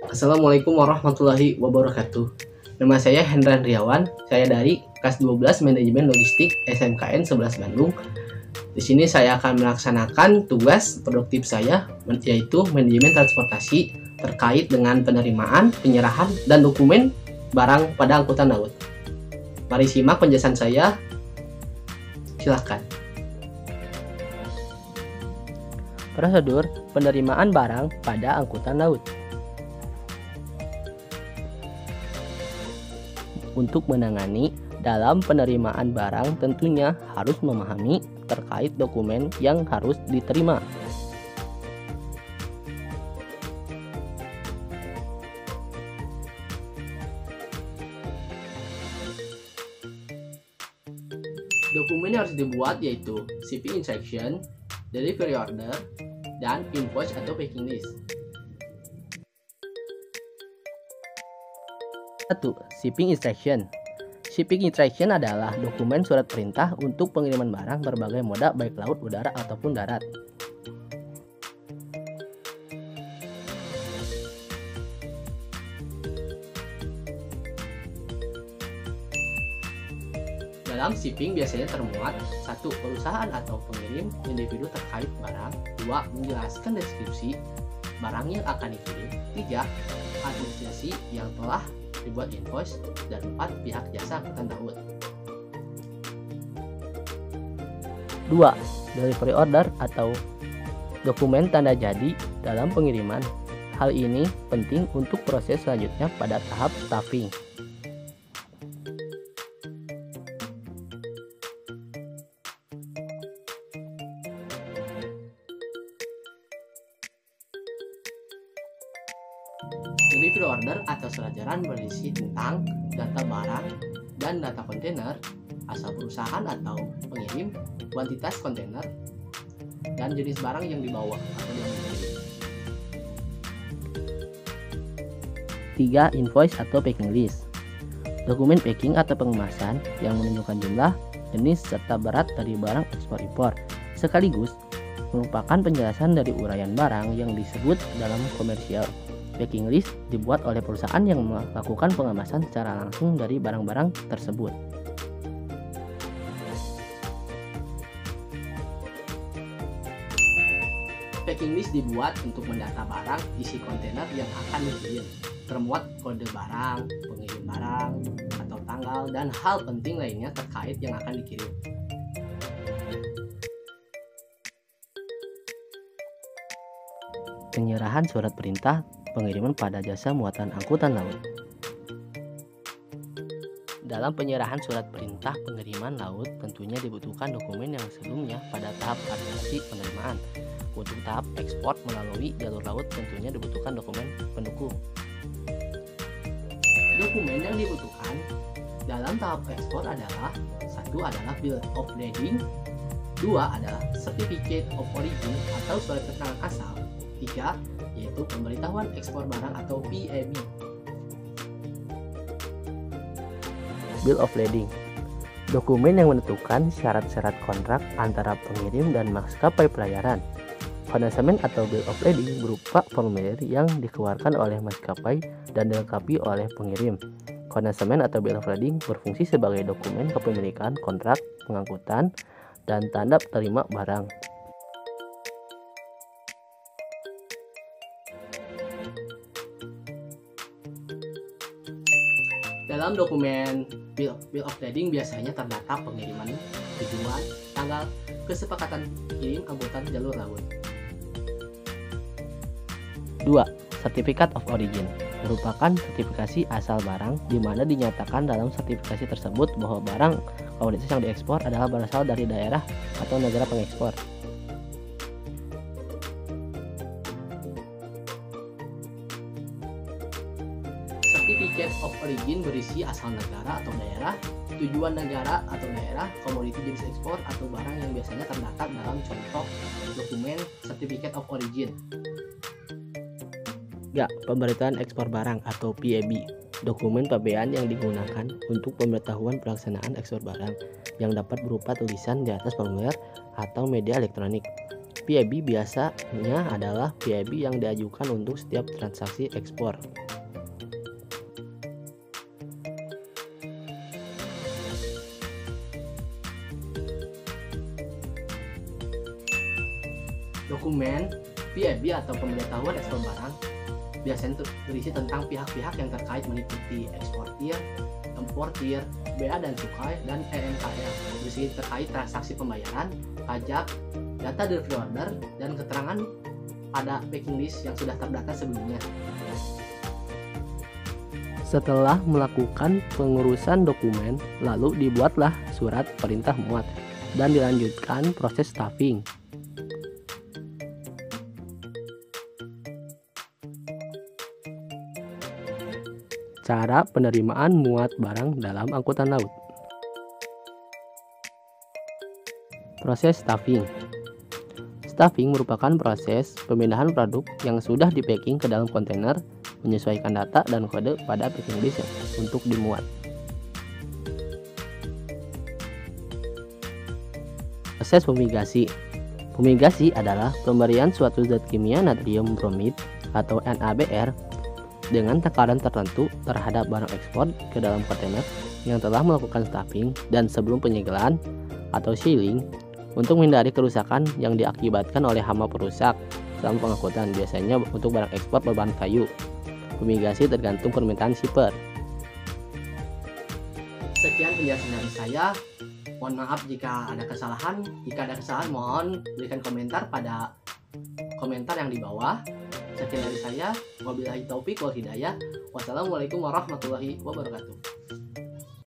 Assalamualaikum warahmatullahi wabarakatuh. Nama saya Hendra Hendriawan. Saya dari kelas 12 Manajemen Logistik SMKN 11 Bandung. Di sini saya akan melaksanakan tugas produktif saya, yaitu manajemen transportasi terkait dengan penerimaan, penyerahan, dan dokumen barang pada angkutan laut. Mari simak penjelasan saya. Silakan. Prosedur penerimaan barang pada angkutan laut. Untuk menangani dalam penerimaan barang tentunya harus memahami terkait dokumen yang harus diterima. Dokumen yang harus dibuat yaitu shipping instruction, delivery order, dan invoice atau packing list. 1. Shipping Instruction. Shipping Instruction adalah dokumen surat perintah untuk pengiriman barang berbagai moda baik laut, udara, ataupun darat. Dalam shipping biasanya termuat 1. Perusahaan atau pengirim individu terkait barang, 2. Menjelaskan deskripsi barang yang akan dikirim, 3. Administrasi yang telah dibuat invoice, dan 4. Pihak jasa angkutan laut. 2. Delivery Order atau dokumen tanda jadi dalam pengiriman. Hal ini penting untuk proses selanjutnya pada tahap staffing. Delivery order atau surat edaran berisi tentang data barang dan data kontainer, asal perusahaan atau pengirim, kuantitas kontainer, dan jenis barang yang dibawa atau dikirim. 3. Invoice atau packing list. Dokumen packing atau pengemasan yang menunjukkan jumlah, jenis, serta berat dari barang ekspor impor, sekaligus merupakan penjelasan dari uraian barang yang disebut dalam komersial. Packing list dibuat oleh perusahaan yang melakukan pengemasan secara langsung dari barang-barang tersebut. Packing list dibuat untuk mendata barang isi kontainer yang akan dikirim, termuat kode barang, pengirim barang, atau tanggal, dan hal penting lainnya terkait yang akan dikirim. Penyerahan surat perintah pengiriman pada jasa muatan angkutan laut. Dalam penyerahan surat perintah pengiriman laut tentunya dibutuhkan dokumen yang sebelumnya pada tahap administrasi penerimaan. Untuk tahap ekspor melalui jalur laut tentunya dibutuhkan dokumen pendukung. Dokumen yang dibutuhkan dalam tahap ekspor adalah: 1. adalah Bill of Lading, 2. adalah Certificate of Origin atau surat keterangan asal, 3. yaitu pemberitahuan ekspor barang atau PAB. Bill of Lading, dokumen yang menentukan syarat-syarat kontrak antara pengirim dan maskapai pelayaran. Kondasemen atau Bill of Lading berupa formulir yang dikeluarkan oleh maskapai dan dilengkapi oleh pengirim. Kondasemen atau Bill of Lading berfungsi sebagai dokumen kepemilikan kontrak pengangkutan dan tanda terima barang. Dalam dokumen Bill of Lading biasanya terdata pengiriman, tujuan, tanggal, kesepakatan kirim angkutan jalur laut. 2. Certificate of Origin merupakan sertifikasi asal barang di mana dinyatakan dalam sertifikasi tersebut bahwa barang komoditas yang diekspor adalah berasal dari daerah atau negara pengekspor. Certificate of Origin berisi asal negara atau daerah, tujuan negara atau daerah, komoditi jenis ekspor atau barang yang biasanya terdata dalam contoh dokumen Certificate of Origin. 3. Pemberitahuan ekspor barang atau PAB, dokumen pabean yang digunakan untuk pemberitahuan pelaksanaan ekspor barang yang dapat berupa tulisan di atas formulir atau media elektronik. PIB biasanya adalah PIB yang diajukan untuk setiap transaksi ekspor. Dokumen PIB atau pemberitahuan ekspor barang biasanya berisi tentang pihak-pihak yang terkait meliputi eksportir, importir, bea dan cukai, dan EMKL. Berisi terkait transaksi pembayaran, pajak, data delivery order, dan keterangan pada packing list yang sudah terdata sebelumnya. Setelah melakukan pengurusan dokumen, lalu dibuatlah surat perintah muat dan dilanjutkan proses stuffing. Cara penerimaan muat barang dalam angkutan laut. Proses stuffing. Stuffing merupakan proses pemindahan produk yang sudah di-packing ke dalam kontainer, menyesuaikan data dan kode pada packing list untuk dimuat. Proses fumigasi. Fumigasi adalah pemberian suatu zat kimia natrium bromid atau NaBr dengan tekanan tertentu terhadap barang ekspor ke dalam kontainer yang telah melakukan stuffing dan sebelum penyegelan atau sealing untuk menghindari kerusakan yang diakibatkan oleh hama perusak selama pengangkutan, biasanya untuk barang ekspor berbahan kayu. Fumigasi tergantung permintaan shipper. Sekian penjelasan dari saya. Mohon maaf jika ada kesalahan. Jika ada kesalahan, mohon berikan komentar pada komentar yang di bawah. Sekian dari saya. Wabillahi taufik wal hidayah. Wassalamualaikum warahmatullahi wabarakatuh.